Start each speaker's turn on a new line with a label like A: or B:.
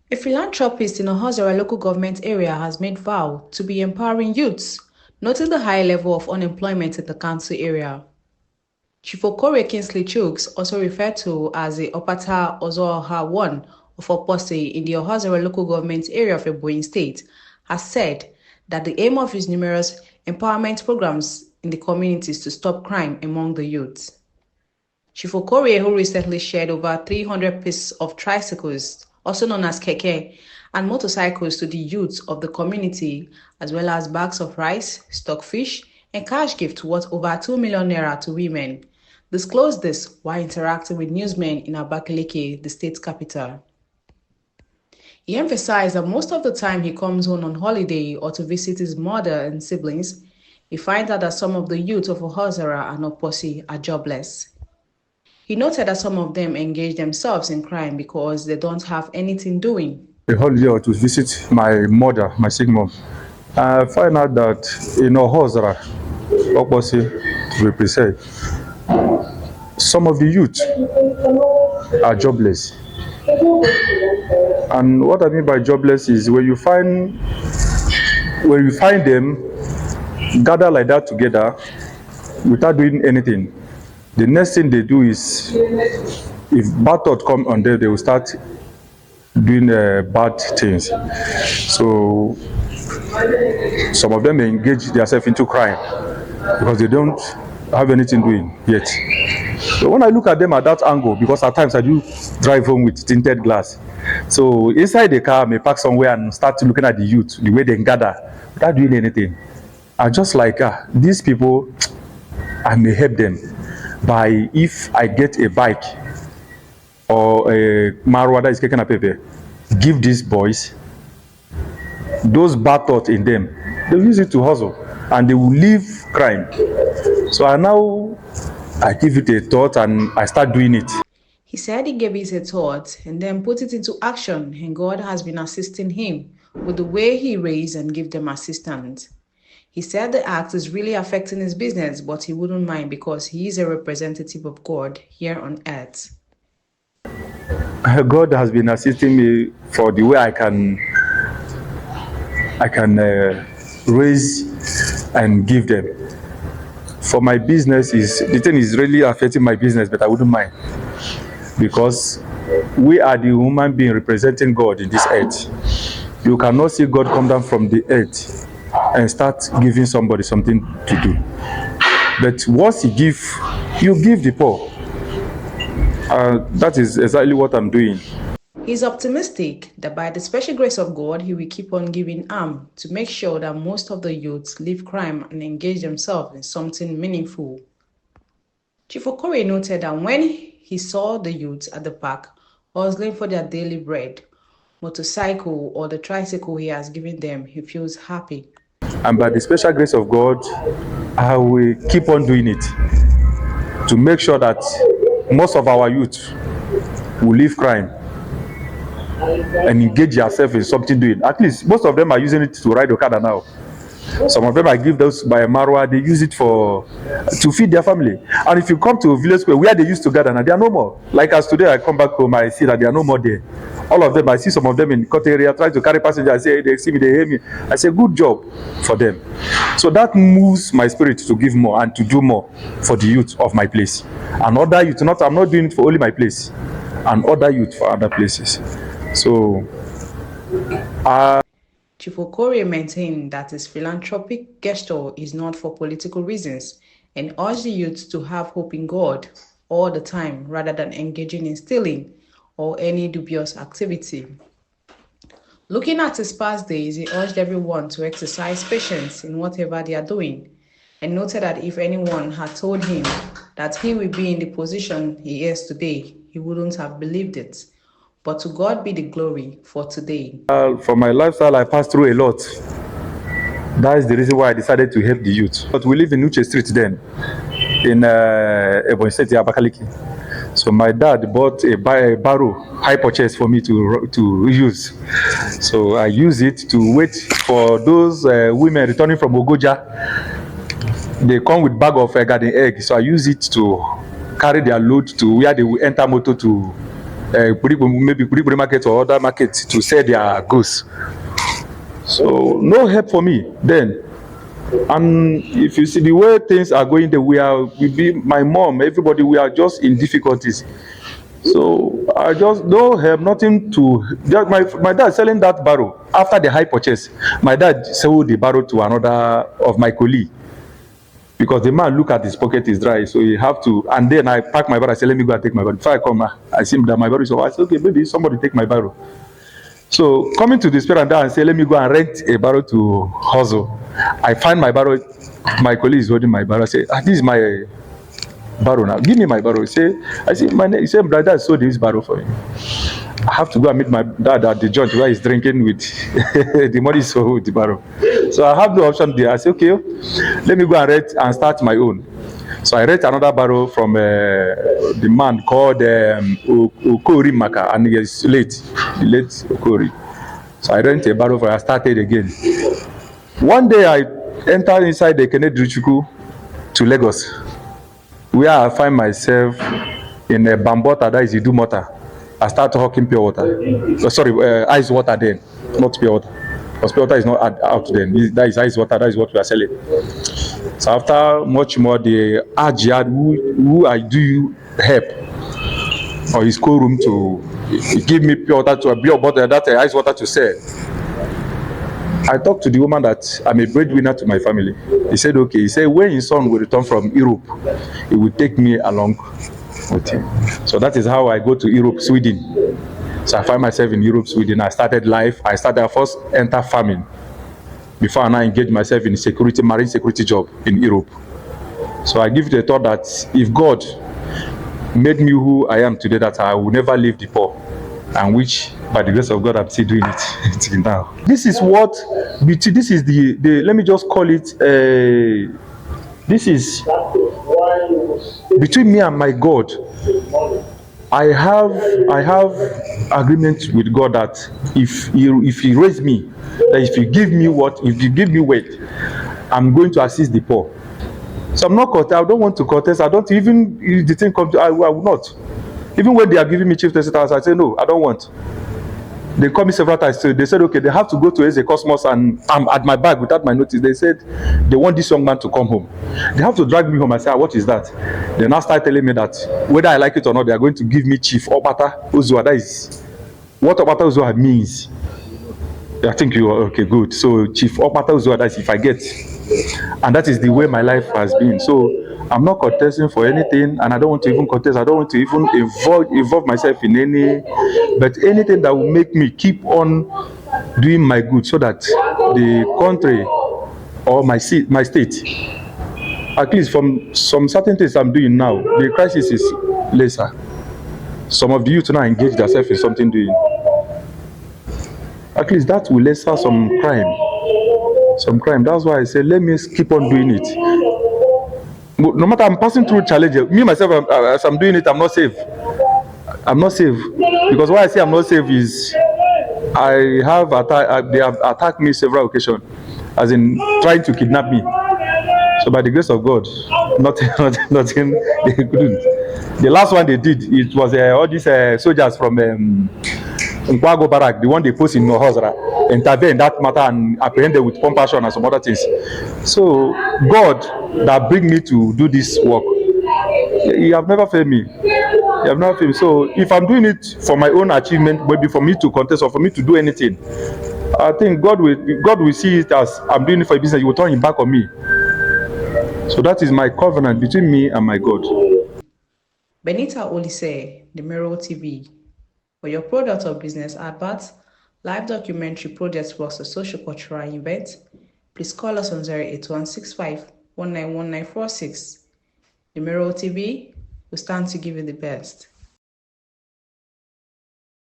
A: A philanthropist in Ohazara local government area has made vow to be empowering youths, noting the high level of unemployment in the council area. Chief Okore Kingsley Chooks, also referred to as the Opata Ozoha I of Oposi in the Ohazara local government area of Ebonyi State, has said that the aim of his numerous empowerment programs in the community is to stop crime among the youth. Chief Okore, who recently shared over 300 pieces of tricycles, also known as keke, and motorcycles to the youths of the community, as well as bags of rice, stockfish, and cash gifts worth over 2 million naira to women, disclosed this while interacting with newsmen in Abakaliki, the state capital. He emphasized that most of the time he comes home on holiday or to visit his mother and siblings, he finds out that some of the youth of Ohazara and Oposi are jobless. He noted that some of them engage themselves in crime because they don't have anything doing.
B: A holiday or to visit my mother, my sick mom. I find out that in Ohozara, opposite to be precise, some of the youth are jobless. And what I mean by jobless is when you find them gather like that together without doing anything, the next thing they do is, if bad thought come on them, they will start doing bad things. So some of them engage themselves into crime because they don't have anything doing yet. So when I look at them at that angle, because at times I do drive home with tinted glass, so inside the car I may park somewhere and start looking at the youth, the way they gather without doing anything. I just like these people, I may help them by, if I get a bike or a marwa that is kicking a paper, give these boys those bad thoughts in them, they'll use it to hustle and they will leave crime. So I give it a thought and I start doing it.
A: He said he gave it a thought and then put it into action, and God has been assisting him with the way he raised and give them assistance. He said the act is really affecting his business, but he wouldn't mind because he is a representative of God here on earth.
B: God has been assisting me for the way I can raise and give them. For my business, the thing is really affecting my business, but I wouldn't mind because we are the human being representing God in this earth. You cannot see God come down from the earth and start giving somebody something to do. But once you give the poor. That is exactly what I'm doing.
A: He's optimistic that by the special grace of God, he will keep on giving arm to make sure that most of the youths leave crime and engage themselves in something meaningful. Chief Okore noted that when he saw the youths at the park hustling for their daily bread, motorcycle or the tricycle he has given them, he feels happy.
B: And by the special grace of God, I will keep on doing it to make sure that most of our youth will leave crime and engage yourself in something doing. At least most of them are using it to ride Okada now. Some of them I give those by Marwa, they use it to feed their family. And if you come to a village square where they used to gather, now they are no more. Like as today I come back home, I see that they are no more there. All of them, I see some of them in the court area trying to carry passengers. I say, they see me, they hear me. I say, good job for them. So that moves my spirit to give more and to do more for the youth of my place. And other youth, I'm not doing it for only my place, and other youth for other places. So,
A: Chief Okore maintained that his philanthropic gesture is not for political reasons and urged the youth to have hope in God all the time rather than engaging in stealing or any dubious activity. Looking at his past days, he urged everyone to exercise patience in whatever they are doing and noted that if anyone had told him that he would be in the position he is today, he wouldn't have believed it. But to God be the glory for today.
B: For my lifestyle, I passed through a lot. That is the reason why I decided to help the youth. But we live in Uche Street then, in Ebonyi State, Abakaliki. So my dad bought a barrow, high purchase for me to use. So I use it to wait for those women returning from Ogoja. They come with bag of garden egg. So I use it to carry their load to where they will enter motor to Puri market or other markets to sell their goods. So no help for me then. And if you see the way things are going, my mom, everybody, we are just in difficulties. So I just no help, nothing to. Just my dad selling that barrow after the high purchase. My dad sold the barrow to another of my colleague because the man look at his pocket is dry, so he have to. And then I pack my barrow. I say, let me go and take my barrow. Before I come, I see that my barrow is over. I say, okay, maybe somebody take my barrow. So coming to the spirit and down and say, let me go and rent a barrow to hustle. I find my barrow. My colleague is holding my barrow. I say, this is my barrow now. Give me my barrow. He said, brother sold this barrow for you. I have to go and meet my dad at the joint where he's drinking with the money sold with the barrow. So I have no option there. I say, okay, let me go and rent and start my own. So I rent another barrow from the man called Okori Maka, and he is late, the late Okori. So I rent a barrow for I started again. One day I entered inside the Kennedy Chuku to Lagos, where I find myself in a Bambota, that is Idumota. I start hawking pure water. Ice water then, not pure water. Because pure water is not out then. That is ice water, that is what we are selling. So after much more, the Ajad who I do help, or his co-room to give me pure water to a beer bottle, that ice water to sell. I talked to the woman that I'm a breadwinner to my family. He said, okay. He said, when his son will return from Europe, he will take me along with him. So that is how I go to Europe, Sweden. So I find myself in Europe, Sweden. I started life. I first enter farming before I now engage myself in marine security job in Europe. So I give it a thought that if God made me who I am today, that I will never leave the poor, and which by the grace of God I'm still doing it till now. This is the let me just call it this is between me and my God. I have agreement with God that if he raise me, that if you give me weight, I'm going to assist the poor. So I'm not I don't want to contest. I don't even, if the thing comes to, I will not. Even when they are giving me chief testament, I say no, I don't want. They called me several times. So they said, okay, they have to go to Eze Cosmos, and I'm at my bag without my notice. They said they want this young man to come home. They have to drag me home. I say, what is that? They now start telling me that whether I like it or not, they are going to give me Chief Obata Uzua. That is what Obata Uzua means. I think you are okay, good. So Chief Obata Uzua, that's if I get. And that is the way my life has been. So I'm not contesting for anything, and I don't want to even contest. I don't want to even involve myself in but anything that will make me keep on doing my good, so that the country or my state, at least from some certain things I'm doing now, the crisis is lesser. Some of the youth now engage themselves in something doing. At least that will lesser some crime. That's why I say, let me keep on doing it. No matter I'm passing through challenges, me myself, as I'm doing it, I'm not safe. I'm not safe because why I say I'm not safe is they have attacked me several occasions, as in trying to kidnap me. So by the grace of God, nothing they couldn't. The last one they did, it was all these soldiers from Nkwago Barrack, the one they post in Nohozra, intervene in that matter and apprehended with compassion and some other things. So God that bring me to do this work, He have never failed me. He have never failed me. So if I'm doing it for my own achievement, maybe for me to contest or for me to do anything, I think God will see it as I'm doing it for a business. He will turn it back on me. So that is my covenant between me and my God.
A: Benita Olise, the Mirror TV. For your product or business adverts, live documentary projects plus a social cultural event, please call us on 08165 191946. The Mirror TV will stand to give you the best.